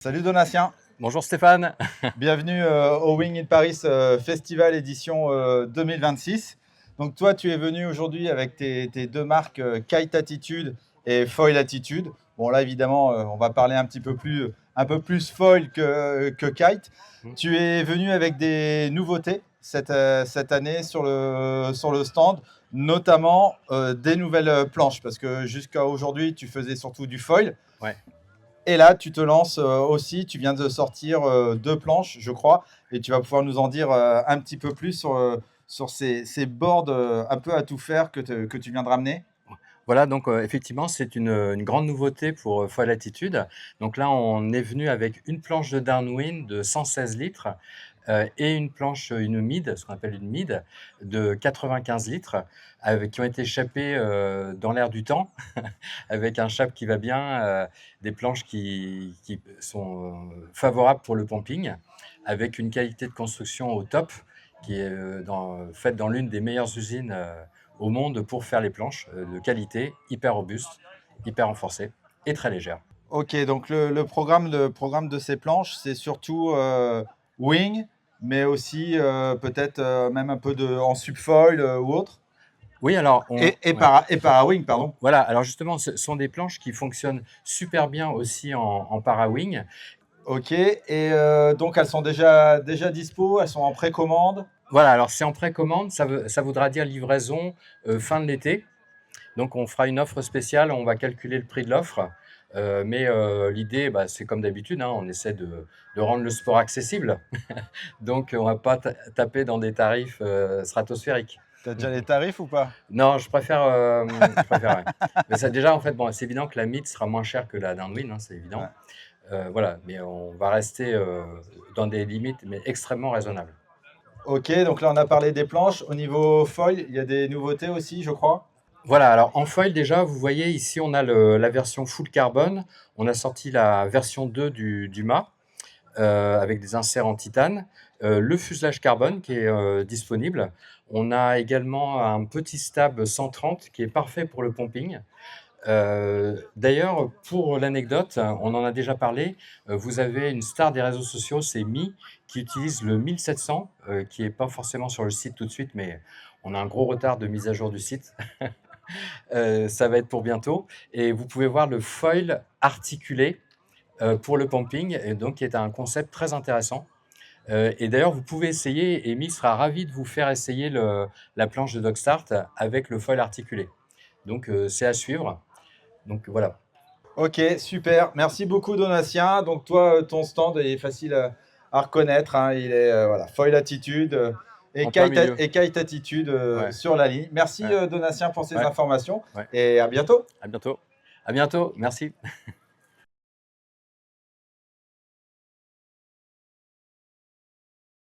Salut Donatien, Bonjour Stéphane. bienvenue au Wing in Paris Festival édition 2026. Donc toi, tu es venu aujourd'hui avec tes deux marques Kite Attitude et Foil Attitude. Bon là, évidemment, on va parler un peu plus foil que kite. Tu es venu avec des nouveautés cette année sur le stand, notamment des nouvelles planches, parce que jusqu'à aujourd'hui, tu faisais surtout du foil. Ouais. Et là, tu te lances aussi, tu viens de sortir deux planches, je crois, et tu vas pouvoir nous en dire un petit peu plus sur ces boards un peu à tout faire que tu viens de ramener. Voilà, donc effectivement, c'est une grande nouveauté pour Foil Attitude. Donc là, on est venu avec une planche de downwind de 116 litres et une planche, une mid, ce qu'on appelle une mid, de 95 litres, qui ont été chapées dans l'air du temps, avec un chape qui va bien, des planches qui sont favorables pour le pumping, avec une qualité de construction au top, qui est faite dans l'une des meilleures usines au monde pour faire les planches de qualité, hyper robuste, hyper renforcée et très légère. Ok, donc le programme de ces planches, c'est surtout wing, mais aussi peut-être même un peu en subfoil ou autre. Oui, alors Et ouais. para-wing, pardon. Voilà, alors justement, ce sont des planches qui fonctionnent super bien aussi en para-wing. Ok, et donc elles sont déjà dispo, elles sont en précommande. Voilà, alors c'est en précommande, ça voudra dire livraison fin de l'été. Donc on fera une offre spéciale, on va calculer le prix de l'offre. Mais l'idée, c'est comme d'habitude, hein, on essaie de rendre le sport accessible. Donc on ne va pas taper dans des tarifs stratosphériques. T'as déjà les tarifs ou pas? Non, je préfère ouais. Mais ça, déjà, en fait, bon, c'est évident que la mid sera moins chère que la downwind, hein, c'est évident. Ouais. Voilà, mais on va rester dans des limites, mais extrêmement raisonnables. Ok, donc là on a parlé des planches. Au niveau foil, il y a des nouveautés aussi, je crois. Voilà, alors en foil déjà, vous voyez ici, on a la version full carbone. On a sorti la version 2 du mât avec des inserts en titane. Le fuselage carbone qui est disponible. On a également un petit stab 130 qui est parfait pour le pumping. D'ailleurs, pour l'anecdote, on en a déjà parlé, vous avez une star des réseaux sociaux, c'est Mi, qui utilise le 1700, qui est pas forcément sur le site tout de suite, mais on a un gros retard de mise à jour du site. Ça va être pour bientôt et vous pouvez voir le foil articulé, pour le pumping et donc qui est un concept très intéressant. Et d'ailleurs, vous pouvez essayer et Mi sera ravi de vous faire essayer la planche de Dogstart avec le foil articulé. Donc, c'est à suivre. Donc voilà. Ok, super. Merci beaucoup Donatien. Donc toi, ton stand est facile à reconnaître, hein. Il est voilà, foil attitude En plein milieu. et kite attitude Ouais. sur la ligne. Merci Ouais. Donatien pour ces Ouais. informations Ouais. et à bientôt. À bientôt. À bientôt. Merci.